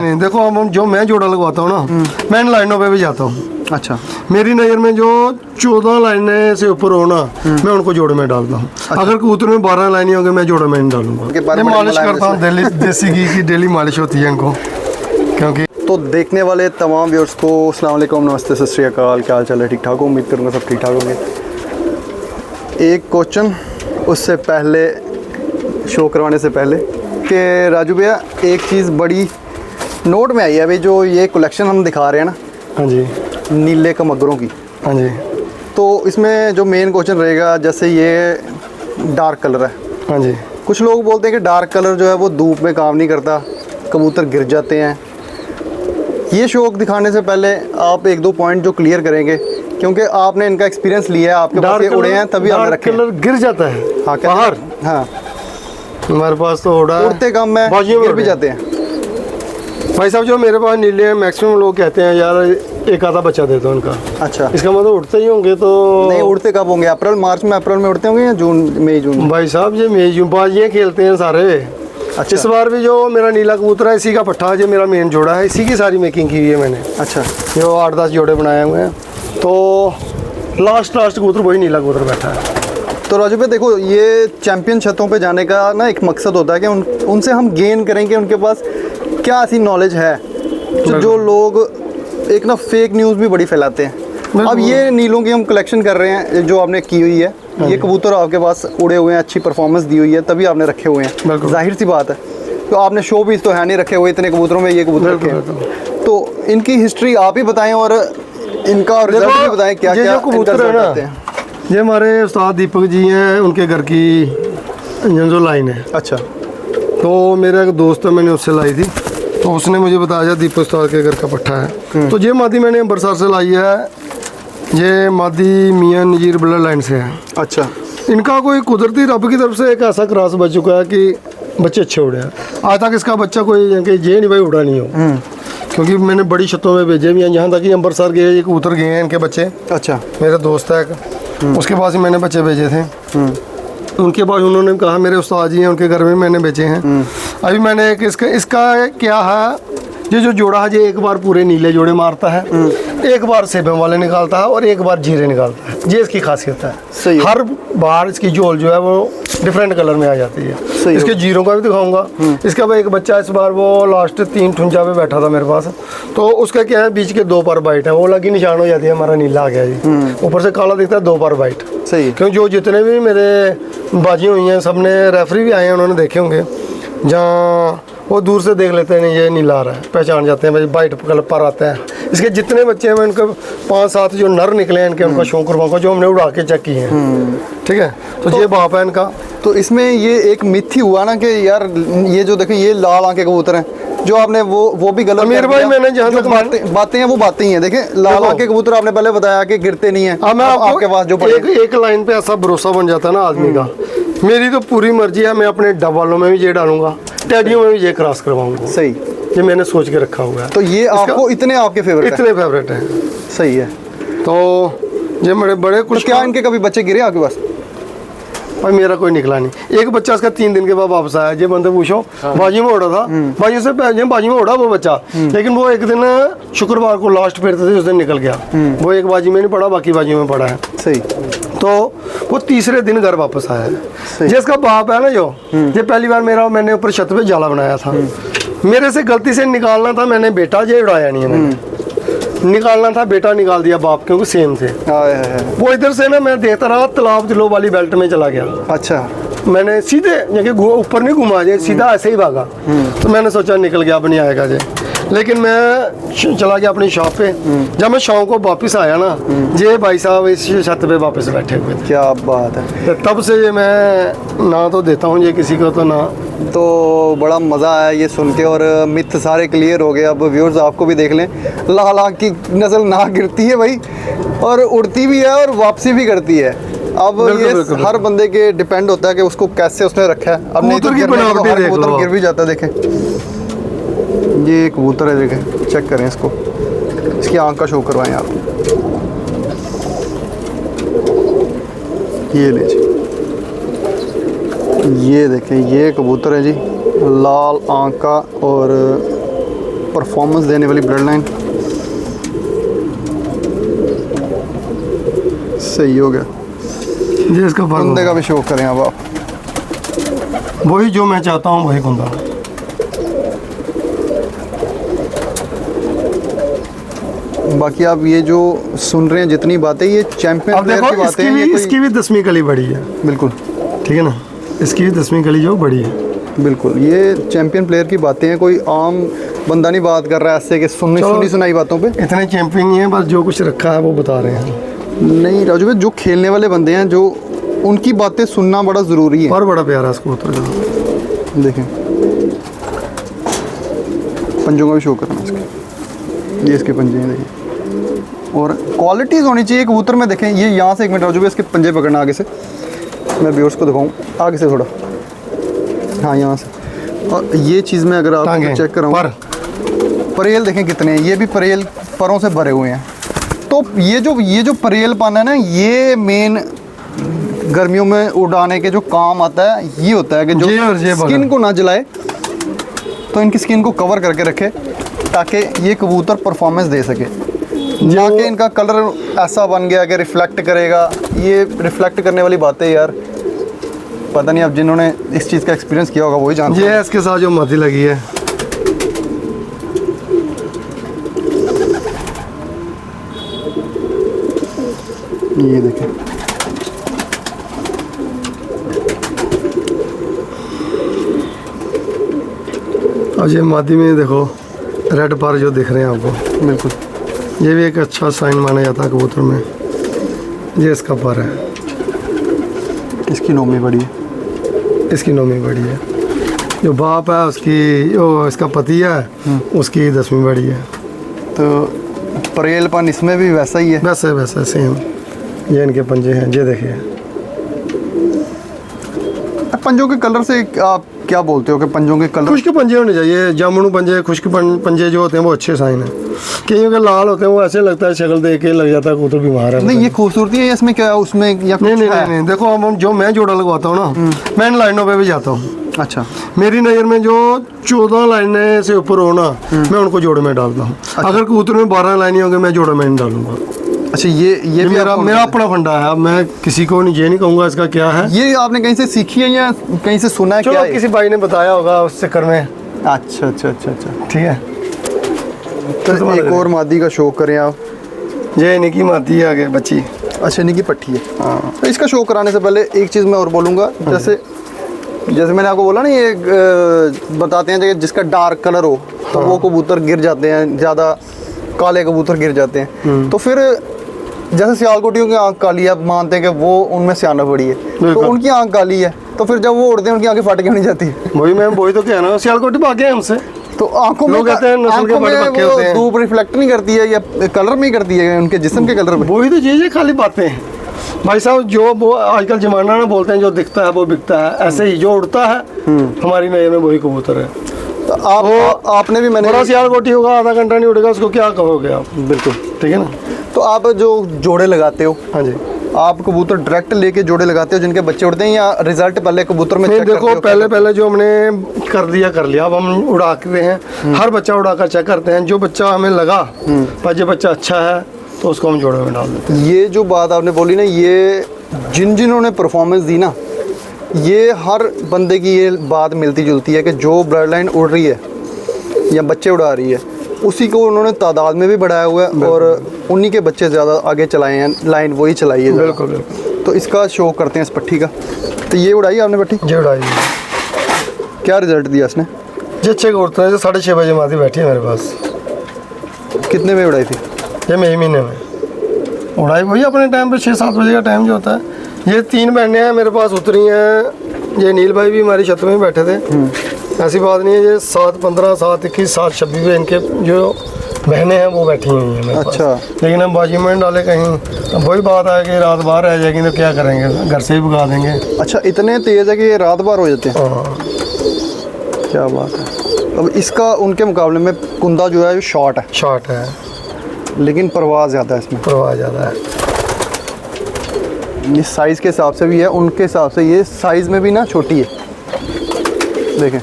देखो हम जो मैं जोड़ा लगवाता हूँ ना, मैं इन लाइनों पे भी जाता हूँ। अच्छा, मेरी नज़र में जो 14 लाइनें से ऊपर हो ना, मैं उनको जोड़े में डालता हूँ। अच्छा। अगर कबूतर में 12 लाइनें होंगी, मैं जोड़े में नहीं डालूंगा। मैं मालिश करता हूँ, देसी घी की डेली मालिश होती है इनको, क्योंकि तो देखने वाले तमाम व्यूअर्स को अस्सलाम वालेकुम, नमस्ते, सत श्री अकाल, क्या हाल चाल है? ठीक ठाक हो? उम्मीद करूँगा सब ठीक ठाक होंगे। एक क्वेश्चन उससे पहले, शो करवाने से पहले, कि राजू भैया एक चीज़ बड़ी नोट में आई है अभी, जो ये कलेक्शन हम दिखा रहे हैं ना, हाँ जी, नीले कमगरों की, हाँ जी, तो इसमें जो मेन क्वेश्चन रहेगा, जैसे ये डार्क कलर है, हाँ जी, कुछ लोग बोलते हैं कि डार्क कलर जो है वो धूप में काम नहीं करता, कबूतर गिर जाते हैं। ये शौक दिखाने से पहले आप एक दो पॉइंट जो क्लियर करेंगे, क्योंकि आपने इनका एक्सपीरियंस लिया है, आपके पास ये उड़े हैं तभी आपने रखे हैं। कलर गिर जाता है। हाँ, बाहर, हाँ, हमारे पास तो उड़ा उड़ते कम है, गिर भी जाते हैं। भाई साहब, जो मेरे पास नीले हैं, मैक्सिमम लोग कहते हैं यार एक आधा बच्चा देता हूँ उनका। अच्छा, इसका मतलब उड़ते ही होंगे तो नहीं, उड़ते कब होंगे? अप्रैल मार्च में, अप्रैल में उड़ते होंगे या जून, मई जून? भाई साहब, ये मई जून बाजियाँ खेलते हैं सारे। अच्छा, इस बार भी जो मेरा नीला कबूतर है, इसी का पट्ठा जो मेरा मेन जोड़ा है, इसी की सारी मेकिंग की हुई है मैंने। अच्छा, जो 8-10 जोड़े बनाए हुए हैं, तो लास्ट कबूतर वही नीला कबूतर बैठा है। तो राजू भाई देखो, ये चैंपियन छतों पे जाने का ना एक मकसद होता है कि उनसे हम गेन करें कि उनके पास क्या ऐसी नॉलेज है जो लोग एक ना फेक न्यूज़ भी बड़ी फैलाते हैं। अब ये नीलों की हम कलेक्शन कर रहे हैं, जो आपने की हुई है, ये कबूतर आपके पास उड़े हुए हैं, अच्छी परफॉर्मेंस दी हुई है, तभी आपने रखे हुए हैं, जाहिर सी बात है। तो आपने शो पीस तो है नहीं रखे हुए, इतने कबूतरों में ये कबूतर रखे हैं, तो इनकी हिस्ट्री आप ही बताएं और इनका रिजल्ट भी बताएं, क्या क्या कबूतर है ना। ये हमारे उस्ताद दीपक जी हैं, उनके घर की जो लाइन है। अच्छा, तो मेरा एक दोस्त है, मैंने उससे लाई थी, तो उसने मुझे बताया दीपक उस्ताद के घर का पट्टा है। तो ये मादी मैंने अंबरसर से लाई है, ये मादी मियाँ नज़ीर ब्लड लाइन से है। अच्छा, इनका कोई कुदरती रब की तरफ से एक ऐसा क्रॉस बच चुका है कि बच्चे अच्छे उड़े हैं। आज तक इसका बच्चा कोई ये नहीं भाई उड़ा नहीं हो, क्योंकि मैंने बड़ी छतों में भेजे भी हैं, जहाँ तक कि अंबरसर गए, ये कबूतर गए हैं इनके बच्चे। अच्छा, मेरा दोस्त है एक, उसके पास ही मैंने बच्चे भेजे थे। उनके बाद उन्होंने कहा मेरे उस्ताद जी हैं, उनके घर में मैंने बेचे हैं। अभी मैंने एक इसका क्या है, ये जो जोड़ा है, ये एक बार पूरे नीले जोड़े मारता है, एक बार सेबे वाले निकालता है और एक बार जीरे निकालता है। ये इसकी खासियत है। सही है। हर बार इसकी झोल जो है वो डिफरेंट कलर में आ जाती है। इसके जीरों का भी दिखाऊंगा। इसका भाई एक बच्चा इस बार वो लास्ट 3 ठुंजा पे बैठा था मेरे पास, तो उसका क्या है, बीच के 2 पर वाइट है, वो लगी निशान हो जाती है, हमारा नीला आ गया जी। ऊपर से काला दिखता है, 2 पर वाइट। सही है। क्योंकि जो जितने भी मेरे बाजी हुई हैं, सबने रेफरी भी आए हैं, उन्होंने देखे होंगे, जहाँ वो दूर से देख लेते हैं, नहीं ये नीला आ रहा है, पहचान जाते हैं भाई, वाइट कलर पर आते हैं। इसके जितने बच्चे हैं, मैं उनके 5-7 जो नर निकले हैं इनके, उनका शौक को जो हमने उड़ा के चेक किए हैं। ठीक है, तो ये बाप है इनका। तो इसमें ये एक मिथ ही हुआ ना कि यार ये जो देखो ये लाल आंखें कबूतर हैं, जो आपने वो भी गलत अमीर भाई, मैंने जहाँ तक बातें हैं वो बातें ही हैं। देखें, लाल आंखें कबूतर आपने पहले बताया कि गिरते नहीं है। मैं आपके पास जो एक लाइन पे ऐसा भरोसा बन जाता है ना आदमी का। मेरी तो पूरी मर्जी है, मैं अपने डब वालों में भी ये डालूंगा, टैडियों में भी ये क्रॉस करवाऊंगा। सही, ये मैंने सोच के रखा हुआ है। तो ये आपको इतने आपके फेवरेट है। सही है। तो ये बड़े कुछ, तो क्या इनके कभी बच्चे गिरे आपके पास? भाई मेरा कोई निकला नहीं। एक बच्चा इसका 3 दिन के बाद वापस आया। ये बंदे पूछो, बाजी में उड़ा था, बाजी से बाजी में उड़ा वो बच्चा, लेकिन वो एक दिन शुक्रवार को लास्ट फेरते थे, उस दिन निकल गया। वो एक बाजी में नहीं पड़ा, बाकी बाजी में पड़ा है। सही। तो वो तीसरे दिन घर वापस आया है। जिसका बाप है ना, जो ये पहली बार मैंने ऊपर छत पे जाला बनाया था, मेरे से गलती से निकालना था, मैंने बेटा ये उड़ाया नहीं है, मैंने निकालना था, बेटा निकाल दिया बाप, क्योंकि सेम थे। वो इधर से ना मैं देखता रहा, तालाब दिलो वाली बेल्ट में चला गया। अच्छा, मैंने सीधे ऊपर नहीं घुमा, जे सीधा ऐसे ही भागा। तो मैंने सोचा निकल गया, अब नहीं आएगा जे, लेकिन मैं चला गया अपनी शॉप पे। जब मैं शाम को वापस आया ना, ये भाई साहब इस छत पे वापस बैठे हुए थे। क्या बात है। तो तब से ये मैं ना तो देता हूँ ये किसी को, तो ना। तो बड़ा मज़ा आया ये सुन के, और मिथ सारे क्लियर हो गए। अब व्यूअर्स आपको भी देख लें, लाल आँख की नस्ल ना गिरती है भाई, और उड़ती भी है और वापसी भी करती है। अब ये हर बंदे के डिपेंड होता है कि उसको कैसे उसने रखा है। अब नहीं तो कबूतर गिर भी जाता है। देखें, ये कबूतर है, देखें, चेक करें इसको, इसकी आंख का शो करवाएं आप। ये ले जी, ये देखें, ये कबूतर है जी, लाल आंख का, और परफॉर्मेंस देने वाली ब्लड लाइन। सही हो गया। ये इसका कुंदे का फर्क भी शो करें अब आप। वही जो मैं चाहता हूँ वही कुंदा। बाकी आप ये जो सुन रहे हैं जितनी बातें, ये चैंपियन अब प्लेयर देखो की बातें इसकी हैं, भी ये कोई इसकी भी 10वीं कली बड़ी है, बिल्कुल ठीक है ना, इसकी भी 10वीं कली जो बड़ी है। बिल्कुल, ये चैंपियन प्लेयर की बातें हैं, कोई आम बंदा नहीं बात कर रहा है ऐसे कि सुनी चलो। सुनी सुनाई बातों पे। इतने चैंपियन ही हैं, बस जो कुछ रखा है वो बता रहे हैं। नहीं राजू भाई, जो खेलने वाले बंदे हैं, जो उनकी बातें सुनना बड़ा ज़रूरी है। और बड़ा प्यारा कबूतर जो। देखें पंजों का भी शो करना इसके, ये इसके पंजे हैं देखिए, और क्वालिटीज़ होनी चाहिए कबूतर में। देखें ये यहाँ से, एक मिनट राजू भाई, इसके पंजे पकड़ना आगे से, मैं व्यूअर्स को दिखाऊँ आगे से थोड़ा, हाँ यहाँ से। और ये चीज़ में अगर आप टांगे, चेक कराऊँ, पर परेल देखें कितने हैं, ये भी परेल परों से भरे हुए हैं। तो ये जो परेल पाना है ना, ये मेन गर्मियों में उड़ाने के जो काम आता है, ये होता है कि जो ये और ये स्किन को ना जलाए, तो इनकी स्किन को कवर करके रखे ताकि ये कबूतर परफॉर्मेंस दे सके। जाके इनका कलर ऐसा बन गया कि रिफ्लेक्ट करेगा। ये रिफ्लेक्ट करने वाली बात है यार, पता नहीं, अब जिन्होंने इस चीज़ का एक्सपीरियंस किया होगा वही जानते ये हैं। है इसके साथ जो मादी लगी है, ये देखें, और ये मादी में देखो रेड पर जो दिख रहे हैं आपको, बिल्कुल ये भी एक अच्छा साइन माना जाता है कबूतर में। ये इसका पर है, इसकी नोमी बड़ी है। इसकी नौवीं बड़ी है। जो बाप है उसकी, जो इसका पति है उसकी 10वीं बड़ी है। तो परेलपन इसमें भी वैसा ही है। वैसे वैसे सेम ये इनके पंजे हैं, ये देखिए। पंजों के कलर से आप क्या बोलते हो कि पंजों के कलर? खुश्क पंजे होने चाहिए, जामुन पंजे, खुश्क पंजे जो होते हैं वो अच्छे साइन है। कईयों के लाल होते हैं, वो ऐसे लगता है शक्ल देख के लग जाता है कबूतर बीमार है। नहीं, ये खूबसूरती है इसमें, क्या उसमें या कुछ नहीं नहीं है? नहीं, देखो हम जो मैं जोड़ा लगवाता हूँ ना, मैं इन लाइनों पे भी जाता हूँ। अच्छा, मेरी नज़र में जो 14 लाइनें से ऊपर हो ना, मैं उनको जोड़े में डालता हूँ। अगर कबूतर में 12 लाइनें होंगे मैं जोड़े में नहीं डालूंगा। अच्छा, ये भी मेरा आपको- मेरा अपना फंडा है। अब मैं किसी को ये नहीं कहूँगा इसका क्या है। ये आपने कहीं से सीखी है या कहीं से सुना है? चलो क्या है? किसी भाई ने बताया होगा उस चक्कर में। अच्छा अच्छा अच्छा अच्छा। ठीक है, तो एक और मादी का शो करें आप। ये निकी माती है आगे बच्ची। अच्छा, इन्हीं की पट्टी है। हाँ, तो इसका शो कराने से पहले एक चीज़ मैं और बोलूँगा, जैसे मैंने आपको बोला ना, ये बताते हैं कि जिसका डार्क कलर हो तो वो कबूतर गिर जाते हैं, ज़्यादा काले कबूतर गिर जाते हैं। तो फिर जैसे सियालकोटियों की आंख काली है, आप मानते हैं कि वो उनमें सियाना बड़ी है, तो उनकी आंख काली है, तो फिर जब वो उड़ते हैं उनकी आंखें फाट क्यों नहीं जाती? वही तो कहना, सियालकोटी भागे हैं हमसे। तो आंखों में, लोग कहते हैं नस्ल के आंखों बड़े में पक्के वो होते हैं। धूप रिफ्लेक्ट नहीं करती है या कलर में ही करती है, उनके जिस्म के कलर में। वही तो चीज़ है, खाली बातें हैं भाई साहब। जो वो आजकल जमाना ना बोलते हैं, जो दिखता है वो बिकता है, ऐसे ही जो उड़ता है हमारी नज़र में वही कबूतर है। तो आपने भी, मैंने बड़ा सियालकोटी होगा, आधा घंटा नहीं उड़ेगा, उसको क्या कहोगे आप? बिल्कुल ठीक है ना। तो आप जो जोड़े लगाते हो, हाँ जी, आप कबूतर डायरेक्ट लेके जोड़े लगाते हो जिनके बच्चे उड़ते हैं, या रिजल्ट पहले कबूतर में नहीं चेक करते देखो, हो? पहले जो हमने कर लिया, अब हम उड़ाते हैं। हर बच्चा उड़ाकर चेक करते हैं, जो बच्चा हमें लगा पर ये बच्चा अच्छा है तो उसको हम जोड़े में डाल देते हैं। ये जो बात आपने बोली ना, ये जिन्होंने परफॉर्मेंस दी ना, ये हर बंदे की ये बात मिलती जुलती है कि जो ब्लड लाइन उड़ रही है या बच्चे उड़ा रही है, उसी को उन्होंने तादाद में भी बढ़ाया हुआ है और उन्हीं के बच्चे ज़्यादा आगे चलाए हैं, लाइन वही चलाई है। बिल्कुल बिल्कुल। तो इसका शो करते हैं इस पट्टी का। तो ये उड़ाई आपने पट्टी, ये उड़ाई क्या रिजल्ट दिया इसने? ये अच्छे उड़ते हैं। 6:30 बजे माती बैठी है मेरे पास। कितने में उड़ाई थी? ये मई महीने में उड़ाई, वही अपने टाइम पे 6-7 बजे का टाइम जो होता है। ये 3 बहनें हैं मेरे पास उतरी हैं। ये नील भाई भी हमारी छत में बैठे थे। ऐसी बात नहीं है, ये 7-15, 7-21, 7-26 में इनके जो बहनें हैं वो बैठी हुई हैं मेरे पास। अच्छा। लेकिन हम बाजी में डाले कहीं, अब वही बात है कि रात बाहर रह जाएगी तो क्या करेंगे, घर से ही भगा देंगे। अच्छा, इतने तेज़ है कि ये रात भर हो जाते हैं? हाँ, क्या बात है। अब इसका उनके मुकाबले में कुंदा जो है शॉर्ट है, शॉर्ट है, लेकिन परवाह ज़्यादा है इसमें। परवाह ज़्यादा है। ये साइज़ के हिसाब से भी है, उनके हिसाब से ये साइज़ में भी ना छोटी है। देखें,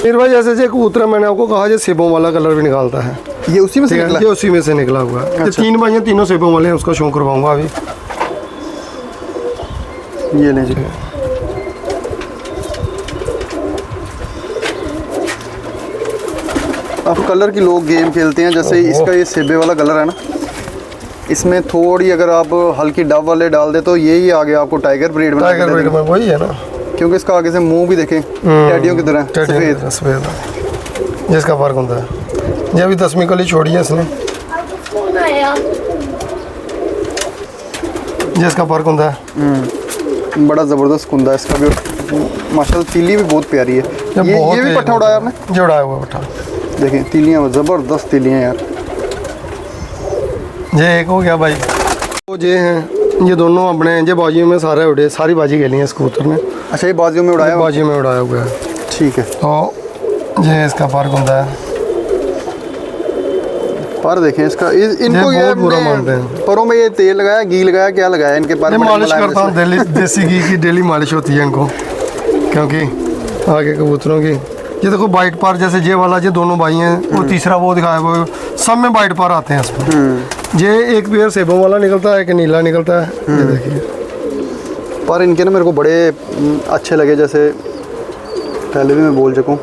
फिर भाई जैसे जो कबूतर है, मैंने आपको कहा जो सेबों वाला कलर भी निकालता है, ये उसी में से निकला ये उसी में से निकला हुआ है। ये 3 भाई हैं, तीनों सेबों वाले हैं, उसका शौक करवाऊंगा अभी। ये ले जी। अब कलर की लोग गेम खेलते हैं, जैसे इसका ये सेबे वाला कलर है ना, इसमें थोड़ी अगर आप हल्की डब वाले डाल दे तो यही आगे आपको टाइगर ब्रीड में वही है ना, क्योंकि इसका आगे से मुंह भी देखें टैडियों की तरह सफेद, जिसका फर्क होता है। ये अभी 10वीं कली छोड़ी है इसने, जिसका फर्क होता है। बड़ा ज़बरदस्त कुंदा है इसका भी, माशाल्लाह तीली भी बहुत प्यारी है। ये भी पट्ठा उड़ाया आपने? जो उड़ाया हुआ पट्ठा, देखें तीलियाँ ज़बरदस्त तीलियाँ यार। ये एक हो गया भाई, वो ये हैं, ये दोनों अपने ये बाजियों में सारे उड़े, सारी बाजी खेली है इस कबूतर ने। अच्छा, ये बाजियों में उड़ाया? बाजियों में उड़ाया हुआ है। ठीक है, तो ये इसका फर्क होता है। पर देखें इसका इनको ये बुरा मानते हैं। परों में ये तेल लगाया, घी लगाया, क्या लगाया इनके पर? मालिश करता हूँ, देसी घी की डेली मालिश होती है इनको, क्योंकि आगे कबूतरों की ये देखो वाइट पार, जैसे ये वाला, ये दोनों भाई हैं, वो तीसरा वो दिखाया वो सब में वाइट पार आते हैं इसमें। ये एक पेयर सेबों वाला निकलता है, एक नीला निकलता है। ये देखिए पर इनके ना मेरे को बड़े अच्छे लगे, जैसे पहले भी मैं बोल चुका हूँ,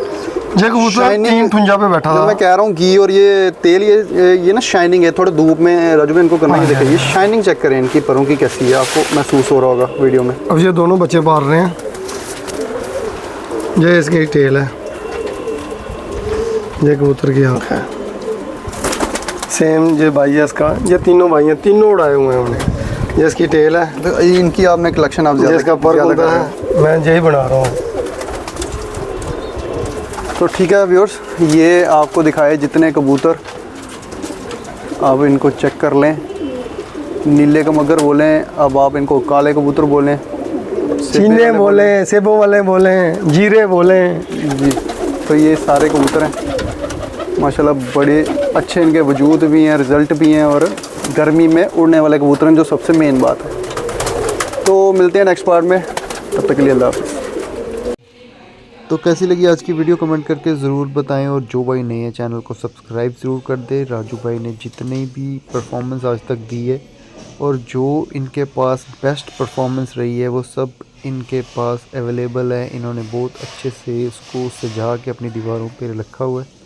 ये कबूतर 3 ठुंजा पे बैठा था। मैं कह रहा हूँ घी और ये तेल, ये ना शाइनिंग है, थोड़े धूप में रजू में इनको करना ही। देखिए ये शाइनिंग चेक करें इनकी परों की कैसी है, आपको महसूस हो रहा होगा वीडियो में। अब ये दोनों बच्चे पाल रहे हैं, ये इसकी टेल है, ये कबूतर की आँख है, सेम ये भाई है इसका, ये तीनों भाई हैं, तीनों उड़ाए हुए हैं हमने। ये इसकी टेल है, तो इनकी आपने कलेक्शन आप ज़्यादा, इसका फर्क होता है, मैं यही बना रहा हूँ। तो ठीक है व्यूअर्स, ये आपको दिखाए जितने कबूतर, आप इनको चेक कर लें। नीले का मगर बोलें, अब आप इनको काले कबूतर बोलें, चीने बोलें, सेबों वाले बोलें, जीरे बोलें जी। तो ये सारे कबूतर हैं माशाल्लाह, बड़े अच्छे इनके वजूद भी हैं, रिज़ल्ट भी हैं, और गर्मी में उड़ने वाले कबूतर हैं, जो सबसे मेन बात है। तो मिलते हैं नेक्स्ट पार्ट में, तब तक के लिए अल्लाह हाफ़िज़। तो कैसी लगी आज की वीडियो कमेंट करके ज़रूर बताएं, और जो भाई नए हैं चैनल को सब्सक्राइब ज़रूर कर दें। राजू भाई ने जितनी भी परफॉर्मेंस आज तक दी है और जो इनके पास बेस्ट परफॉर्मेंस रही है, वो सब इनके पास अवेलेबल है। इन्होंने बहुत अच्छे से इसको सजा के अपनी दीवारों पर रखा हुआ है।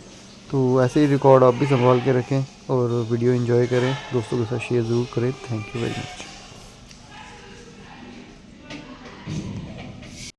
तो ऐसे ही रिकॉर्ड आप भी संभाल के रखें और वीडियो एंजॉय करें, दोस्तों के साथ शेयर ज़रूर करें। Thank you very much.